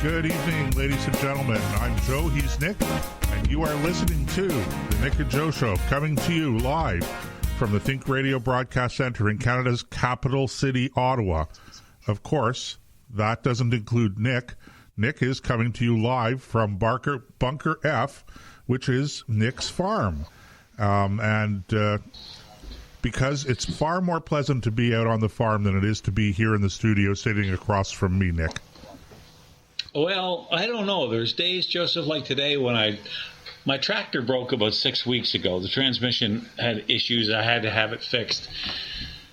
Good evening, ladies and gentlemen. I'm Joe, he's Nick, and you are listening to the Nick and Joe Show, coming to you live from the Think Radio Broadcast Centre in Canada's capital city, Ottawa. Of course, that doesn't include Nick. Nick is coming to you live from Bunker F, which is Nick's farm. Because it's far more pleasant to be out on the farm than it is to be here in the studio sitting across from me, Nick. Well, I don't know. There's days, Joseph, like today when my tractor broke about 6 weeks ago. The transmission had issues. I had to have it fixed.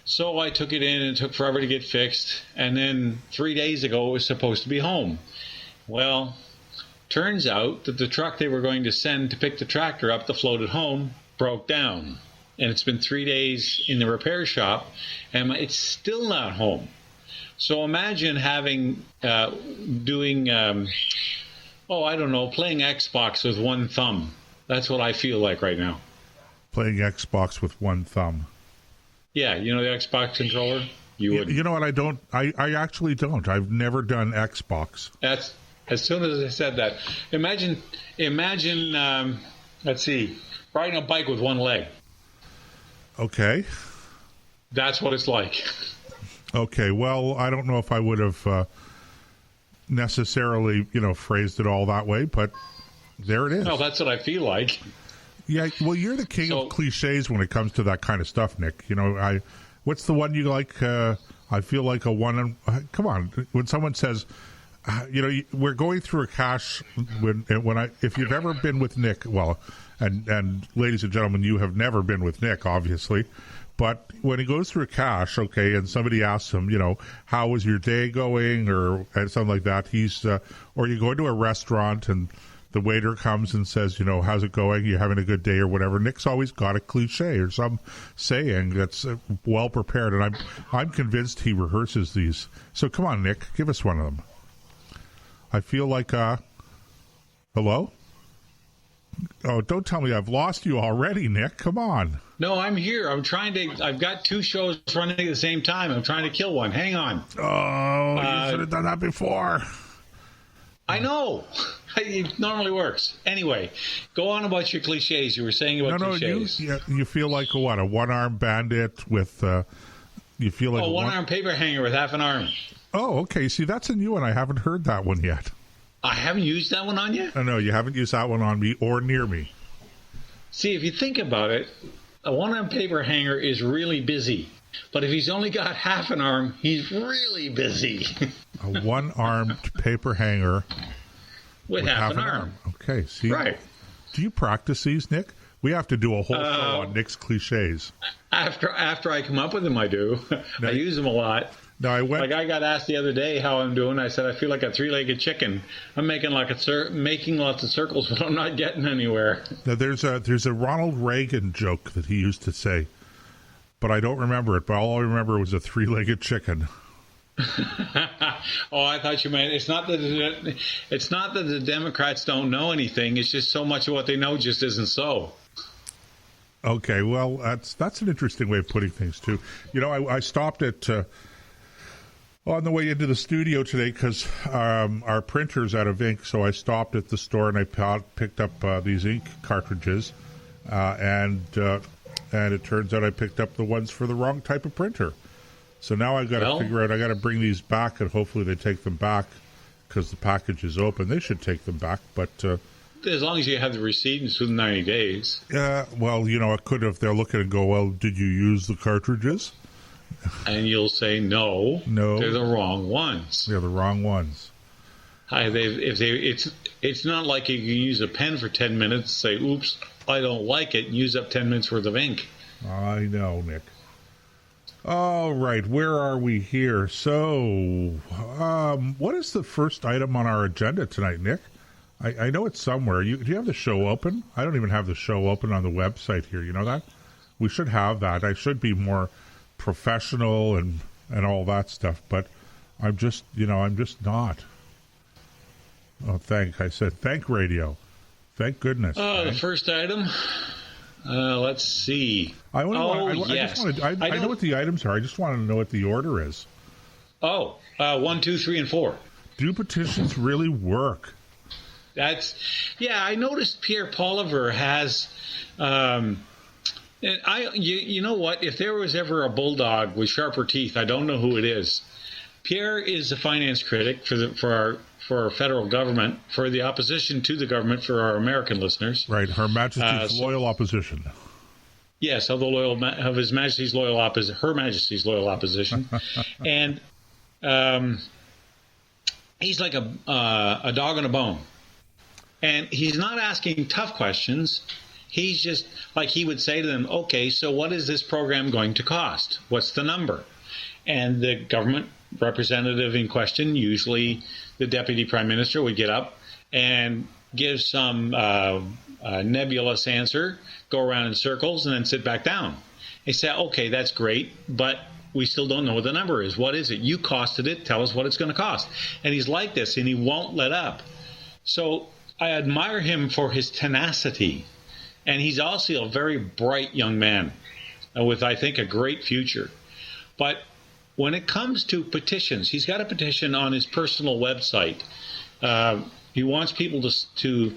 So I took it in and it took forever to get fixed. And then 3 days ago, it was supposed to be home. Well, turns out that the truck they were going to send to pick the tractor up to float it home broke down. And it's been 3 days in the repair shop, and it's still not home. So imagine playing Xbox with one thumb. That's what I feel like right now. Playing Xbox with one thumb. Yeah, you know the Xbox controller? You wouldn't. You know what, I actually don't. I've never done Xbox. That's, as soon as I said that, imagine, let's see, riding a bike with one leg. Okay. That's what it's like. Okay, well, I don't know if I would have necessarily, phrased it all that way, but there it is. No, that's what I feel like. Yeah, well, you're the king of cliches when it comes to that kind of stuff, Nick. What's the one you like? I feel like a one. Come on, when someone says, we're going through a cash. If you've ever been with Nick, well, and ladies and gentlemen, you have never been with Nick, obviously. But when he goes through a cache, okay, and somebody asks him, how was your day going, or something like that, or you go to a restaurant and the waiter comes and says, how's it going? You having a good day or whatever? Nick's always got a cliche or some saying that's well prepared, and I'm convinced he rehearses these. So come on, Nick, give us one of them. I feel like, hello? Oh, don't tell me I've lost you already, Nick. Come on. No, I'm here. I've got two shows running at the same time. I'm trying to kill one. Hang on. Oh, you should have done that before. I know. It normally works. Anyway, go on about your cliches. You were saying about cliches. You feel like a one-arm bandit with, you feel like one-arm paper hanger with half an arm. Oh, okay. See, that's a new one. I haven't heard that one yet. I haven't used that one on you? No, you haven't used that one on me or near me. See, if you think about it, a one-arm paper hanger is really busy. But if he's only got half an arm, he's really busy. A one-armed paper hanger with half an arm. Okay, see? Right. Do you practice these, Nick? We have to do a whole show on Nick's cliches. After I come up with them, I do. I use them a lot. No, I got asked the other day how I'm doing. I said I feel like a three-legged chicken. I'm making making lots of circles, but I'm not getting anywhere. Now there's a Ronald Reagan joke that he used to say, but I don't remember it. But all I remember was a three-legged chicken. Oh, I thought you meant it's not that the Democrats don't know anything. It's just so much of what they know just isn't so. Okay, well that's an interesting way of putting things too. I stopped at. On the way into the studio today, because our printer's out of ink, so I stopped at the store and I picked up these ink cartridges, and it turns out I picked up the ones for the wrong type of printer. So now I've got to figure out, I got to bring these back, and hopefully they take them back, because the package is open. They should take them back, but... as long as you have the receipt within 90 days. Well, it could if they're looking and go, well, did you use the cartridges? And you'll say, no, they're the wrong ones. They're the wrong ones. It's not like you can use a pen for 10 minutes, say, oops, I don't like it, and use up 10 minutes worth of ink. I know, Nick. All right, where are we here? So, what is the first item on our agenda tonight, Nick? I know it's somewhere. Do you have the show open? I don't even have the show open on the website here. You know that? We should have that. I should be more professional and all that stuff, but I'm just not. Oh, I said thank radio. Thank goodness. The first item. Let's see. I know what the items are. I just want to know what the order is. 1, 2, 3, and 4. Do petitions really work? I noticed Pierre Poliver has. You know what? If there was ever a bulldog with sharper teeth, I don't know who it is. Pierre is a finance critic for our federal government, for the opposition to the government, for our American listeners. Right, Her Majesty's loyal opposition. Yes, of His Majesty's loyal opposition, Her Majesty's loyal opposition, and he's like a dog on a bone, and he's not asking tough questions. He's just like, he would say to them, okay, so what is this program going to cost? What's the number? And the government representative in question, usually the deputy prime minister, would get up and give some nebulous answer, go around in circles, and then sit back down. They say, okay, that's great, but we still don't know what the number is. What is it? You costed it. Tell us what it's going to cost. And he's like this, and he won't let up. So I admire him for his tenacity. And he's also a very bright young man with, I think, a great future. But when it comes to petitions, he's got a petition on his personal website. He wants people to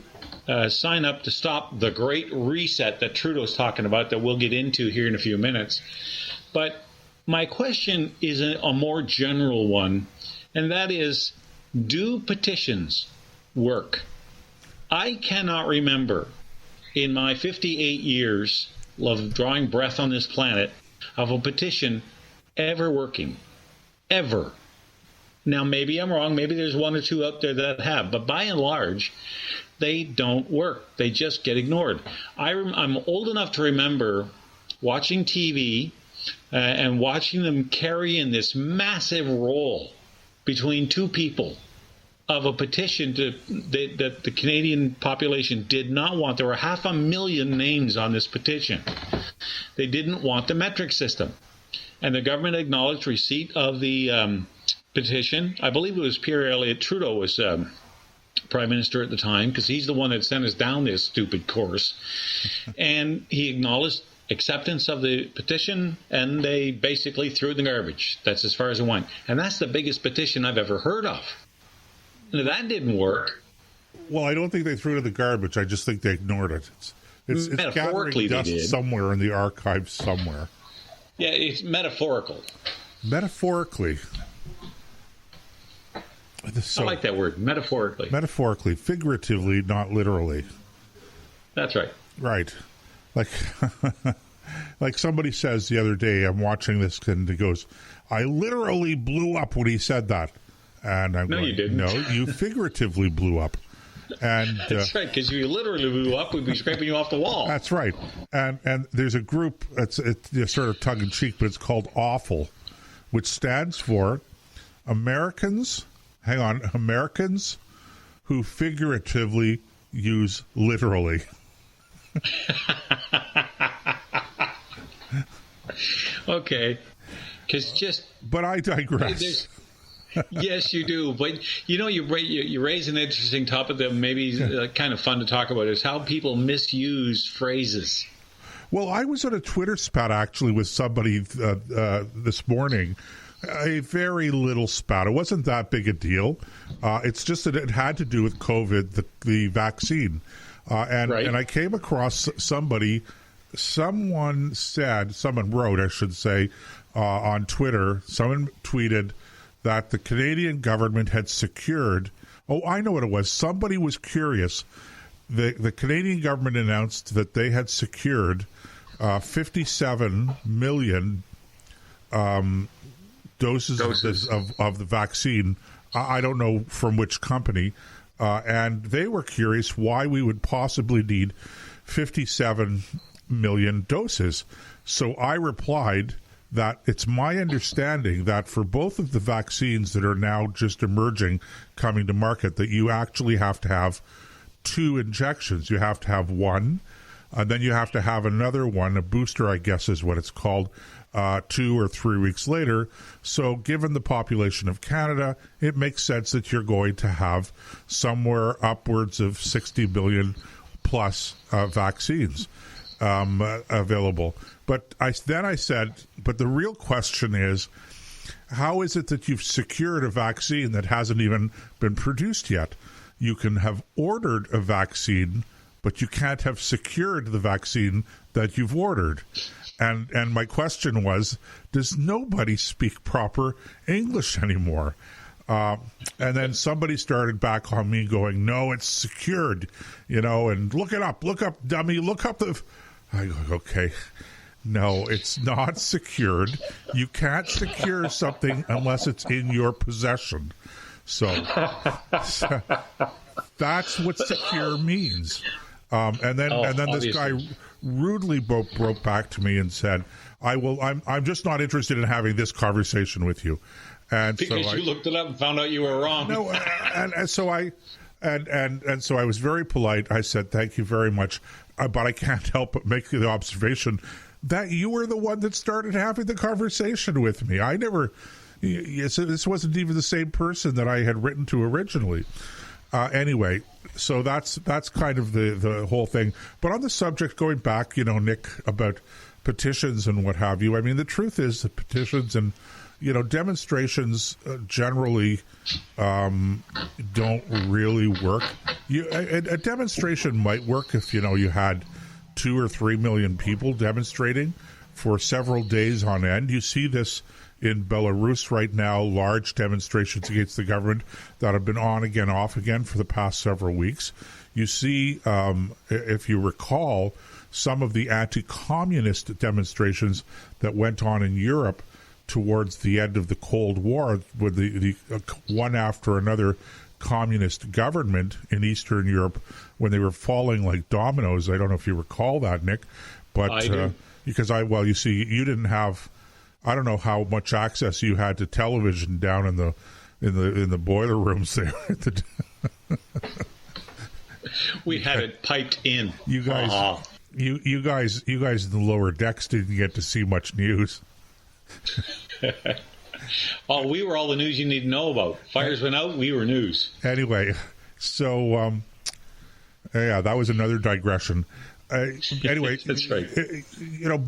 sign up to stop the Great Reset that Trudeau's talking about, that we'll get into here in a few minutes. But my question is a more general one, and that is, do petitions work? I cannot remember in my 58 years of drawing breath on this planet of a petition ever working. Ever. Now, maybe I'm wrong. Maybe there's one or two out there that have. But by and large, they don't work. They just get ignored. I'm old enough to remember watching TV and watching them carry in this massive roll between two people of a petition that the Canadian population did not want. There were 500,000 names on this petition. They didn't want the metric system. And the government acknowledged receipt of the petition. I believe it was Pierre Elliott Trudeau was Prime Minister at the time, because he's the one that sent us down this stupid course. And he acknowledged acceptance of the petition, and they basically threw it in the garbage. That's as far as it went. And that's the biggest petition I've ever heard of. Now, that didn't work. Well, I don't think they threw it in the garbage. I just think they ignored it. It's gathering dust somewhere in the archives somewhere. Yeah, it's metaphorical. Metaphorically. So, I like that word, metaphorically. Metaphorically, figuratively, not literally. That's right. Right. Like somebody says the other day, I'm watching this, and he goes, I literally blew up when he said that. And I'm going, you didn't. No, you figuratively blew up. And that's right, because if you literally blew up, we'd be scraping you off the wall. That's right. And there's a group, it's sort of tongue-in-cheek, but it's called AWFUL, which stands for Americans who figuratively use literally. Okay. But I digress. Yes, you do. But, you raise an interesting topic that maybe is kind of fun to talk about, is how people misuse phrases. Well, I was on a Twitter spat, actually, with somebody this morning. A very little spat. It wasn't that big a deal. It's just that it had to do with COVID, the vaccine. And I came across someone wrote, I should say, on Twitter, someone tweeted that the Canadian government had secured, I know what it was. Somebody was curious. The Canadian government announced that they had secured 57 million doses of the vaccine. I don't know from which company. And they were curious why we would possibly need 57 million doses. So I replied that it's my understanding that for both of the vaccines that are now just emerging, coming to market, that you actually have to have 2 injections. You have to have one, and then you have to have another one, a booster, I guess is what it's called, 2 or 3 weeks later. So given the population of Canada, it makes sense that you're going to have somewhere upwards of 60 billion plus vaccines available. But I said, but the real question is, how is it that you've secured a vaccine that hasn't even been produced yet? You can have ordered a vaccine, but you can't have secured the vaccine that you've ordered. And my question was, does nobody speak proper English anymore? And then somebody started back on me going, no, it's secured, and look up, dummy, look up the... I go, okay, no, it's not secured. You can't secure something unless it's in your possession. So that's what secure means. And then this guy rudely broke back to me and said, I'm just not interested in having this conversation with you. And because so you looked it up and found out you were wrong. No, and so I was very polite. I said, thank you very much, but I can't help but make the observation that you were the one that started having the conversation with me. I never. This wasn't even the same person that I had written to originally. Anyway, so that's kind of the whole thing. But on the subject, going back, Nick, about petitions and what have you, I mean, the truth is that petitions and, demonstrations generally don't really work. A demonstration might work if, you had 2 or 3 million people demonstrating for several days on end. You see this in Belarus right now, large demonstrations against the government that have been on again, off again for the past several weeks. You see, if you recall, some of the anti-communist demonstrations that went on in Europe towards the end of the Cold War, with the one after another communist government in Eastern Europe, when they were falling like dominoes. I don't know if you recall that, Nick, but I do. Because you see, you didn't have. I don't know how much access you had to television down in the boiler rooms there. We had it piped in. You guys, you guys in the lower decks didn't get to see much news. Oh, we were all the news you need to know about. Fires went out, we were news. Anyway, so that was another digression. Anyway, that's right.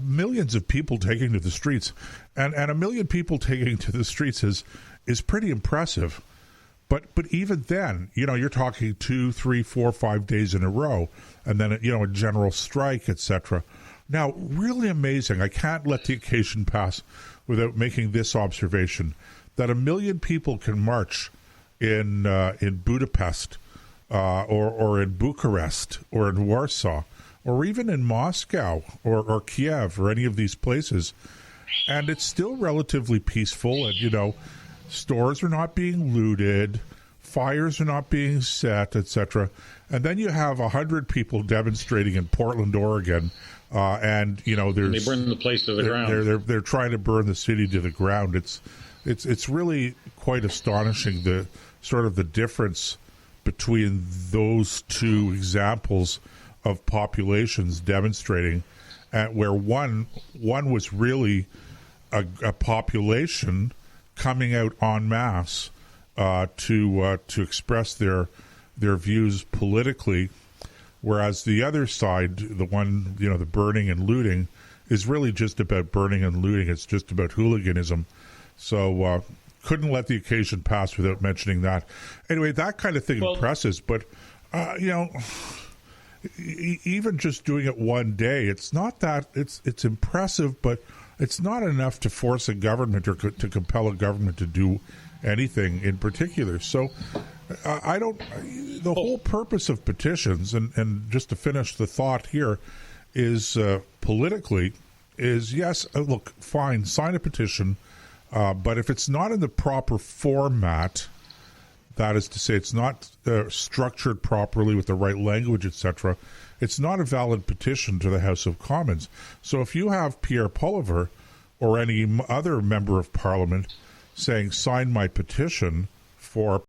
Millions of people taking to the streets, and 1 million people taking to the streets is pretty impressive. But even then, you're talking 2, 3, 4, 5 days in a row, and then a general strike, etc. Now, really amazing. I can't let the occasion pass without making this observation: that 1 million people can march in Budapest, or in Bucharest, or in Warsaw, or even in Moscow or Kiev or any of these places, and it's still relatively peaceful. And stores are not being looted, fires are not being set, etc. And then you have 100 people demonstrating in Portland, Oregon, and they burn the place to the ground. They're trying to burn the city to the ground. It's really quite astonishing, the sort of the difference between those two examples of populations demonstrating, where one was really a population coming out en masse to express their views politically, whereas the other side, the one, the burning and looting, is really just about burning and looting. It's just about hooliganism. So couldn't let the occasion pass without mentioning that. Anyway, that kind of thing impresses, but even just doing it one day, it's not that it's impressive, but it's not enough to force a government or to compel a government to do anything in particular. So the whole purpose of petitions, and just to finish the thought here, is politically is, yes, look, fine, sign a petition, but if it's not in the proper format, that is to say, it's not structured properly with the right language, etc., it's not a valid petition to the House of Commons. So if you have Pierre Pulliver or any other member of Parliament saying, sign my petition for